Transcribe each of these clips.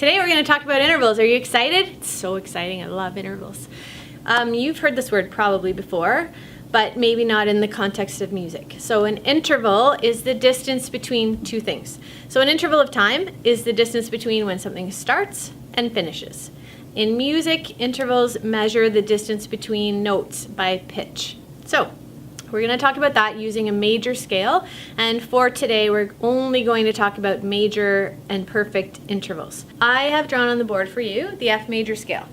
Today we're going to talk about intervals. Are you excited? It's so exciting. I love intervals. You've heard this word probably before, but maybe not in the context of music. So an interval is the distance between two things. So an interval of time is the distance between when something starts and finishes. In music, intervals measure the distance between notes by pitch. So we're going to talk about that using a major scale, and for today we're only going to talk about major and perfect intervals. I have drawn on the board for you the F major scale.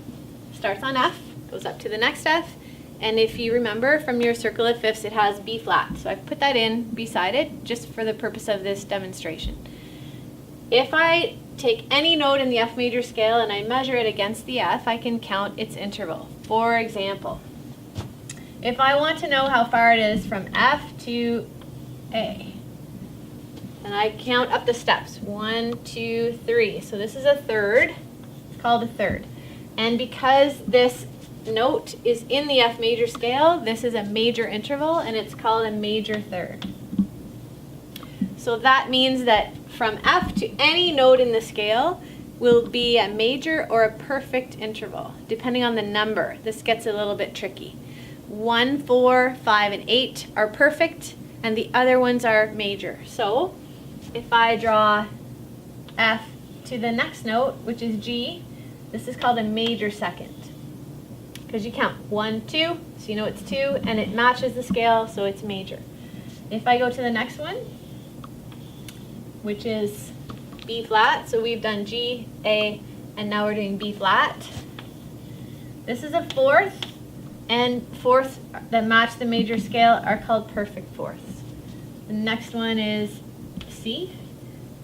Starts on F, goes up to the next F, and if you remember from your circle of fifths, it has B flat. So I've put that in beside it just for the purpose of this demonstration. If I take any note in the F major scale and I measure it against the F, I can count its interval. For example, if I want to know how far it is from F to A, then I count up the steps. 1, 2, 3. So this is a third. It's called a third. And because this note is in the F major scale, this is a major interval, and it's called a major third. So that means that from F to any note in the scale will be a major or a perfect interval, depending on the number. This gets a little bit tricky. 1, 4, 5, and 8 are perfect, and the other ones are major. So if I draw F to the next note, which is G, this is called a major second, because you count 1, 2, so you know it's 2, and it matches the scale, so it's major. If I go to the next one, which is B flat, so we've done G, A, and now we're doing B flat. This is a fourth, and fourths that match the major scale are called perfect fourths. The next one is C,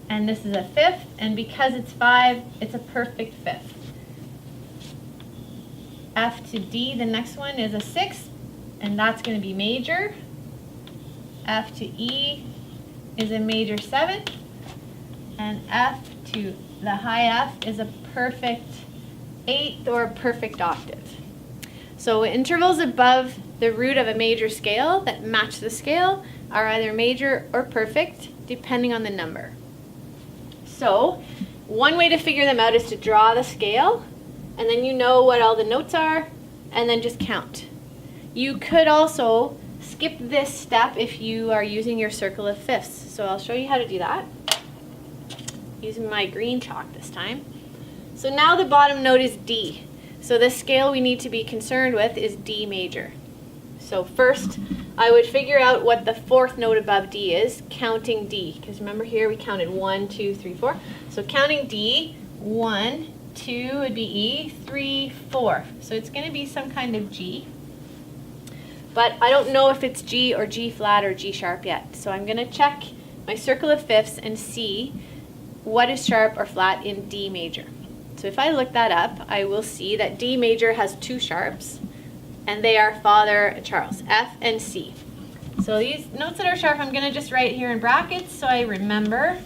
and this is a fifth, and because it's 5, it's a perfect fifth. F to D, the next one is a sixth, and that's going to be major. F to E is a major seventh, and F to the high F is a perfect eighth or a perfect octave. So intervals above the root of a major scale that match the scale are either major or perfect, depending on the number. So one way to figure them out is to draw the scale, and then you know what all the notes are, and then just count. You could also skip this step if you are using your circle of fifths. So I'll show you how to do that, using my green chalk this time. So now the bottom note is D. So the scale we need to be concerned with is D major. So first, I would figure out what the fourth note above D is, counting D. Because remember here we counted 1, 2, 3, 4. So counting D, 1, 2 would be E, 3, 4. So it's going to be some kind of G. But I don't know if it's G or G flat or G sharp yet. So I'm going to check my circle of fifths and see what is sharp or flat in D major. So if I look that up, I will see that D major has 2 sharps, and they are Father Charles, F and C. So these notes that are sharp, I'm going to just write here in brackets so I remember.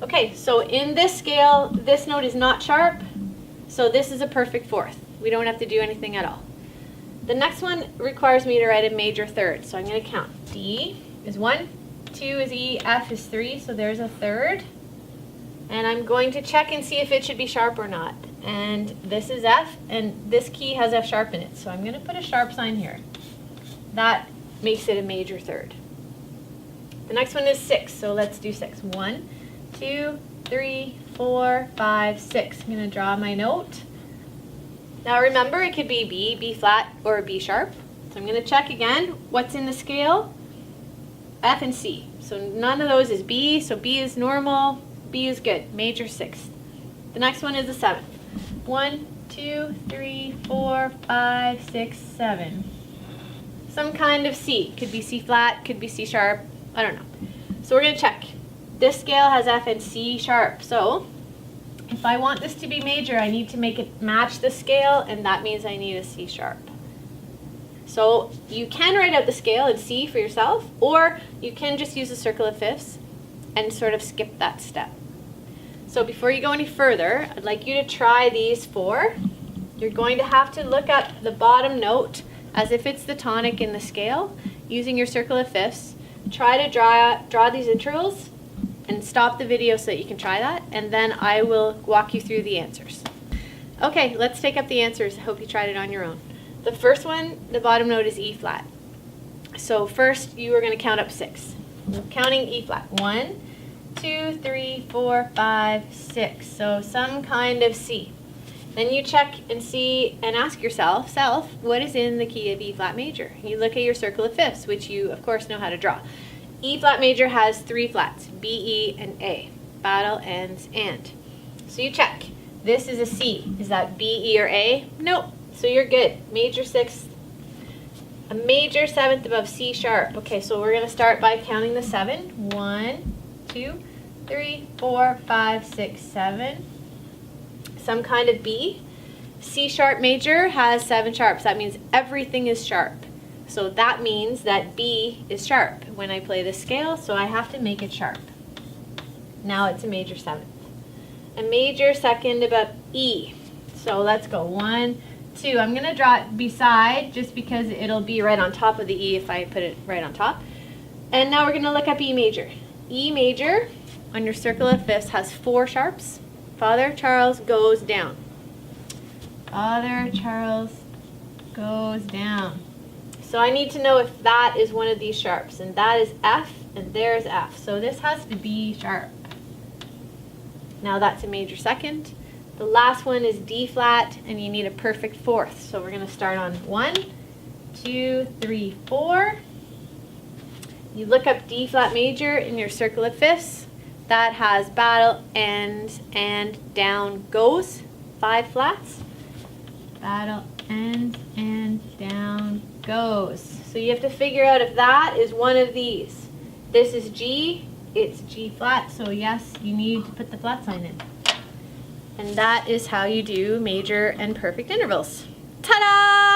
Okay, so in this scale, this note is not sharp, so this is a perfect fourth. We don't have to do anything at all. The next one requires me to write a major third, so I'm going to count. D is 1, 2 is E, F is 3, so there's a third. And I'm going to check and see if it should be sharp or not. And this is F, and this key has F sharp in it. So I'm going to put a sharp sign here. That makes it a major third. The next one is 6, so let's do 6. 1, 2, 3, 4, 5, 6. I'm going to draw my note. Now remember, it could be B, B flat, or B sharp. So I'm going to check again what's in the scale. F and C. So none of those is B, so B is normal. B is good, major sixth. The next one is the seventh. 1, 2, 3, 4, 5, 6, 7. Some kind of C. Could be C flat, could be C sharp, I don't know. So we're going to check. This scale has F and C sharp, so if I want this to be major, I need to make it match the scale, and that means I need a C sharp. So you can write out the scale in C for yourself, or you can just use a circle of fifths and sort of skip that step. So before you go any further, I'd like you to try these 4. You're going to have to look at the bottom note as if it's the tonic in the scale, using your circle of fifths. Try to draw these intervals and stop the video so that you can try that, and then I will walk you through the answers. Okay, let's take up the answers. I hope you tried it on your own. The first one, the bottom note is E flat. So first you are going to count up 6. Counting E flat. 1, 2, 3, 4, 5, 6. So some kind of C. Then you check and see and ask yourself, what is in the key of E flat major? You look at your circle of fifths, which you of course know how to draw. E flat major has 3 flats, B, E, and A. Battle, ends, and. So you check. This is a C. Is that B, E, or A? Nope. So you're good. Major 6th. A major 7th above C sharp. Okay, so we're going to start by counting the 7. 1, 2, 3, 4, 5, 6, 7. Some kind of B. C sharp major has 7 sharps. That means everything is sharp. So that means that B is sharp when I play the scale, so I have to make it sharp. Now it's a major 7th. A major 2nd above E. So let's go. 1, 2. I'm going to draw it beside just because it'll be right on top of the E if I put it right on top. And now we're going to look up E major. E major on your circle of fifths has 4 sharps. Father Charles goes down. Father Charles goes down. So I need to know if that is one of these sharps, and that is F, and there's F. So this has to be sharp. Now that's a major 2nd. The last one is D flat, and you need a perfect 4th. So we're going to start on 1, 2, 3, 4. You look up D flat major in your circle of fifths. That has battle, ends, and down goes. 5 flats. Battle, ends, and down goes. So you have to figure out if that is one of these. This is G. It's G flat, so yes, you need to put the flat sign in. And that is how you do major and perfect intervals. Ta-da!